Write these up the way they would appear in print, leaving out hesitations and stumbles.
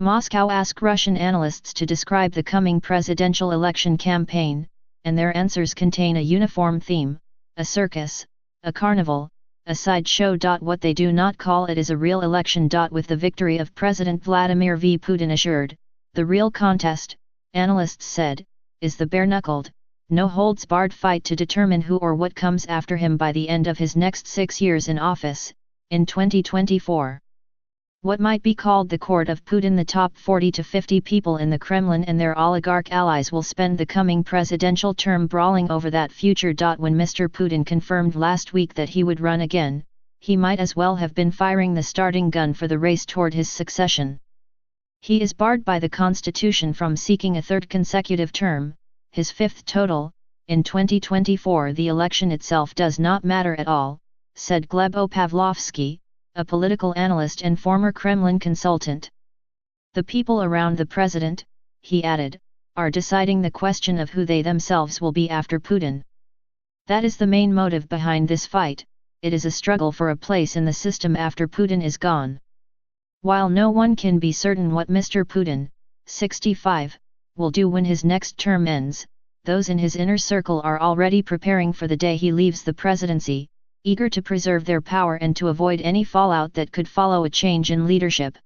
Moscow asked Russian analysts to describe the coming presidential election campaign, and their answers contain a uniform theme, a circus, a carnival, a sideshow. What they do not call it is a real election. With the victory of President Vladimir V. Putin assured, the real contest, analysts said, is the bare-knuckled, no-holds-barred fight to determine who or what comes after him by the end of his next 6 years in office, in 2024. What might be called the Court of Putin. The top 40 to 50 people in the Kremlin and their oligarch allies will spend the coming presidential term brawling over that future. When Mr. Putin confirmed last week that he would run again, he might as well have been firing the starting gun for the race toward his succession. He is barred by the constitution from seeking a third consecutive term, his fifth total. In 2024 the election itself does not matter at all, said Gleb Pavlovsky, a political analyst and former Kremlin consultant. The people around the president, he added, are deciding the question of who they themselves will be after Putin. That is the main motive behind this fight. It is a struggle for a place in the system after Putin is gone. While no one can be certain what Mr. Putin, 65, will do when his next term ends, those in his inner circle are already preparing for the day he leaves the presidency, eager to preserve their power and to avoid any fallout that could follow a change in leadership.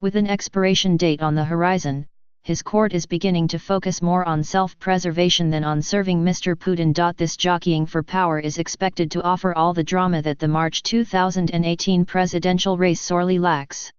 With an expiration date on the horizon, his court is beginning to focus more on self-preservation than on serving Mr. Putin. This jockeying for power is expected to offer all the drama that the March 2018 presidential race sorely lacks.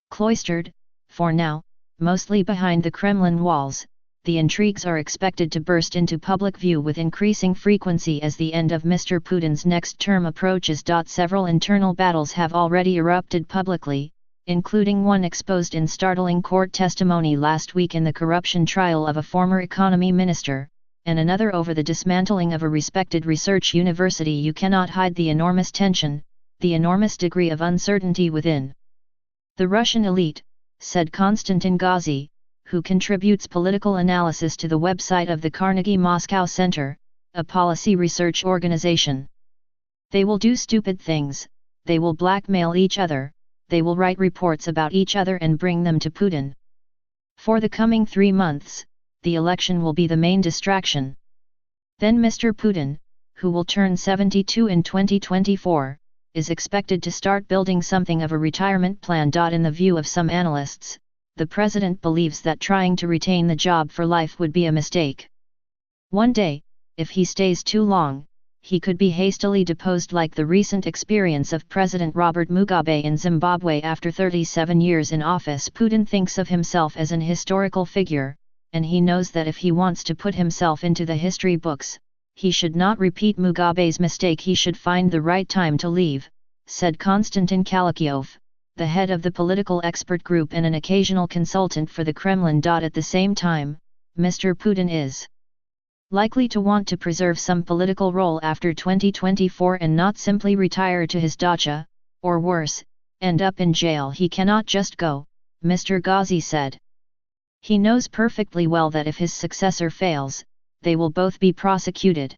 Cloistered, for now, mostly behind the Kremlin walls, the intrigues are expected to burst into public view with increasing frequency as the end of Mr. Putin's next term approaches. Several internal battles have already erupted publicly, including one exposed in startling court testimony last week in the corruption trial of a former economy minister, and another over the dismantling of a respected research university. You cannot hide the enormous tension, the enormous degree of uncertainty within the Russian elite, said Konstantin Gazi, who contributes political analysis to the website of the Carnegie Moscow Center, a policy research organization. They will do stupid things, they will blackmail each other, they will write reports about each other and bring them to Putin. For the coming 3 months, the election will be the main distraction. Then Mr. Putin, who will turn 72 in 2024, is expected to start building something of a retirement plan. In the view of some analysts, the president believes that trying to retain the job for life would be a mistake. One day, if he stays too long, he could be hastily deposed, like the recent experience of President Robert Mugabe in Zimbabwe after 37 years in office. Putin thinks of himself as an historical figure, and he knows that if he wants to put himself into the history books, he should not repeat Mugabe's mistake. He should find the right time to leave, said Konstantin Kalakiov, the head of the political expert group and an occasional consultant for the Kremlin. At the same time, Mr. Putin is likely to want to preserve some political role after 2024 and not simply retire to his dacha, or worse, end up in jail. He cannot just go, Mr. Gazi said. He knows perfectly well that if his successor fails, they will both be prosecuted.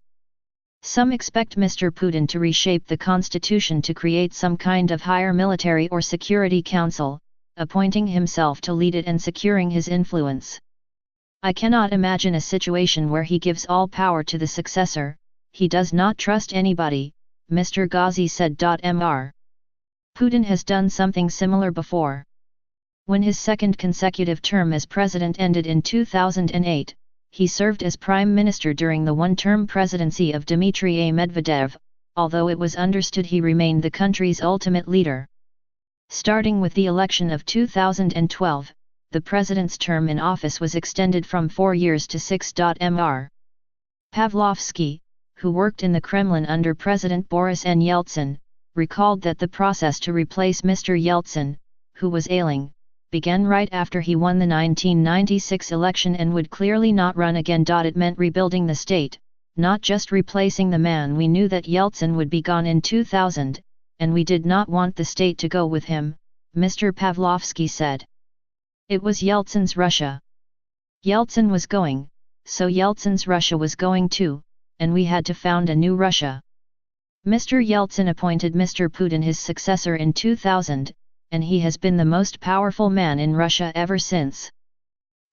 Some expect Mr. Putin to reshape the constitution to create some kind of higher military or security council, appointing himself to lead it and securing his influence. I cannot imagine a situation where he gives all power to the successor. He does not trust anybody, Mr. Gazi said. Mr. Putin has done something similar before. When his second consecutive term as president ended in 2008, he served as prime minister during the one-term presidency of Dmitry Medvedev, although it was understood he remained the country's ultimate leader. Starting with the election of 2012, the president's term in office was extended from 4 years to 6. Mr. Pavlovsky, who worked in the Kremlin under President Boris N. Yeltsin, recalled that the process to replace Mr. Yeltsin, who was ailing, began right after he won the 1996 election and would clearly not run again. It meant rebuilding the state, not just replacing the man. We knew that Yeltsin would be gone in 2000, and we did not want the state to go with him, Mr. Pavlovsky said. It was Yeltsin's Russia. Yeltsin was going, so Yeltsin's Russia was going too, and we had to found a new Russia. Mr. Yeltsin appointed Mr. Putin his successor in 2000, and he has been the most powerful man in Russia ever since.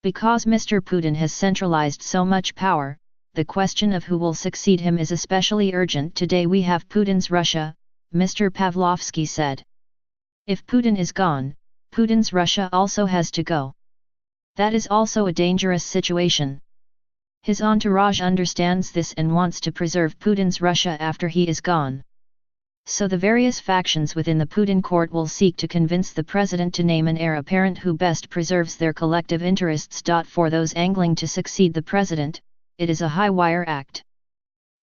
Because Mr. Putin has centralized so much power, the question of who will succeed him is especially urgent today. We have Putin's Russia, Mr. Pavlovsky said. If Putin is gone, Putin's Russia also has to go. That is also a dangerous situation. His entourage understands this and wants to preserve Putin's Russia after he is gone. So the various factions within the Putin court will seek to convince the president to name an heir apparent who best preserves their collective interests. For those angling to succeed the president, it is a high-wire act.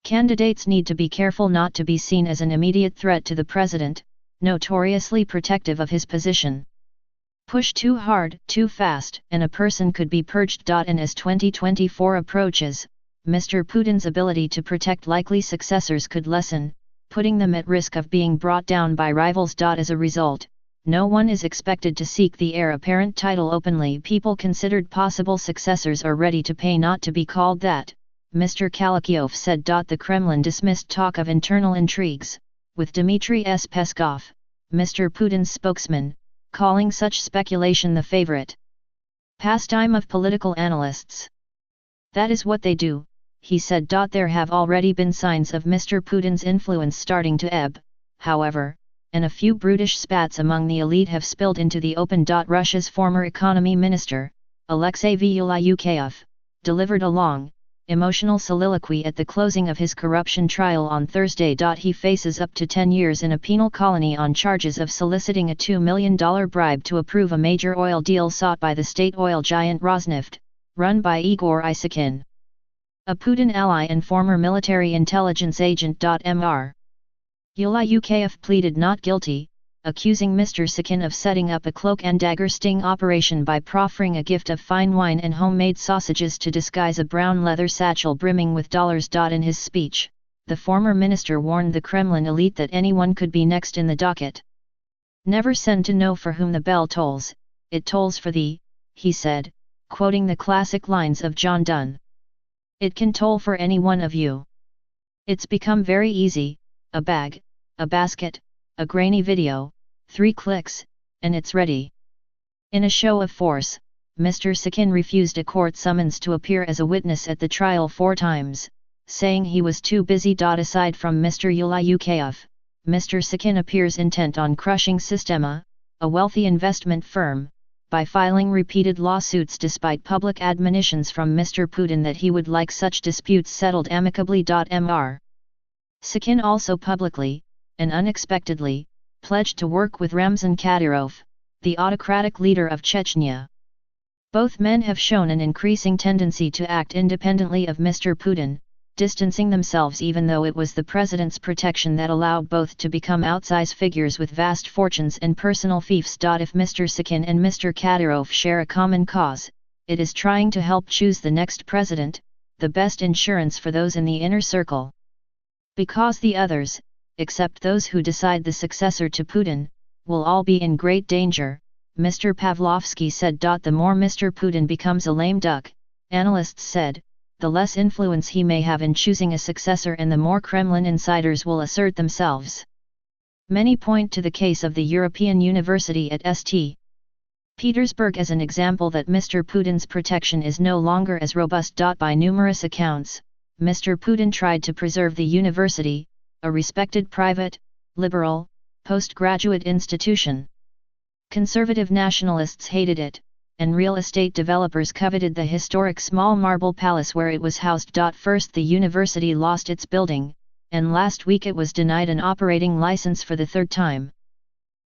Candidates need to be careful not to be seen as an immediate threat to the president, notoriously protective of his position. Push too hard, too fast, and a person could be purged. And as 2024 approaches, Mr. Putin's ability to protect likely successors could lessen, putting them at risk of being brought down by rivals. As a result, no one is expected to seek the heir apparent title openly. People considered possible successors are ready to pay not to be called that, Mr. Kalakiov said. The Kremlin dismissed talk of internal intrigues, with Dmitry Peskov, Mr. Putin's spokesman, calling such speculation the favorite pastime of political analysts. That is what they do, he said. There have already been signs of Mr. Putin's influence starting to ebb, however, and a few brutish spats among the elite have spilled into the open. Russia's former economy minister, Alexei Vyulyukayev, delivered a long, emotional soliloquy at the closing of his corruption trial on Thursday. He faces up to 10 years in a penal colony on charges of soliciting a $2 million bribe to approve a major oil deal sought by the state oil giant Rosneft, run by Igor Isakin, a Putin ally and former military intelligence agent. Mr. Yulyukayev pleaded not guilty, accusing Mr. Sakin of setting up a cloak and dagger sting operation by proffering a gift of fine wine and homemade sausages to disguise a brown leather satchel brimming with dollars. In his speech, the former minister warned the Kremlin elite that anyone could be next in the docket. Never send to know for whom the bell tolls, it tolls for thee, he said, quoting the classic lines of John Donne. It can toll for any one of you. It's become very easy, a bag, a basket, a grainy video, 3 clicks, and it's ready. In a show of force, Mr. Sakin refused a court summons to appear as a witness at the trial 4 times, saying he was too busy. Aside from Mr. Yulyukayev, Mr. Sakin appears intent on crushing Sistema, a wealthy investment firm, by filing repeated lawsuits despite public admonitions from Mr. Putin that he would like such disputes settled amicably. Mr. Sakin also publicly, and unexpectedly, pledged to work with Ramzan Kadyrov, the autocratic leader of Chechnya. Both men have shown an increasing tendency to act independently of Mr. Putin, distancing themselves even though it was the president's protection that allowed both to become outsized figures with vast fortunes and personal fiefs. If Mr. Sakin and Mr. Kadyrov share a common cause, it is trying to help choose the next president, the best insurance for those in the inner circle. Because the others, except those who decide the successor to Putin, will all be in great danger, Mr. Pavlovsky said. The more Mr. Putin becomes a lame duck, analysts said, the less influence he may have in choosing a successor and the more Kremlin insiders will assert themselves. Many point to the case of the European University at St. Petersburg as an example that Mr. Putin's protection is no longer as robust. By numerous accounts, Mr. Putin tried to preserve the university, a respected private, liberal, postgraduate institution. Conservative nationalists hated it, and real estate developers coveted the historic small marble palace where it was housed. First the university lost its building, and last week it was denied an operating license for the 3rd time.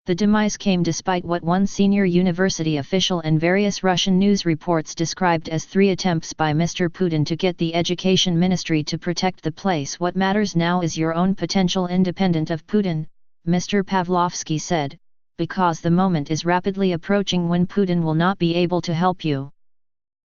The demise came despite what one senior university official and various Russian news reports described as 3 attempts by Mr. Putin to get the education ministry to protect the place. What matters now is your own potential independent of Putin, Mr. Pavlovsky said, because the moment is rapidly approaching when Putin will not be able to help you.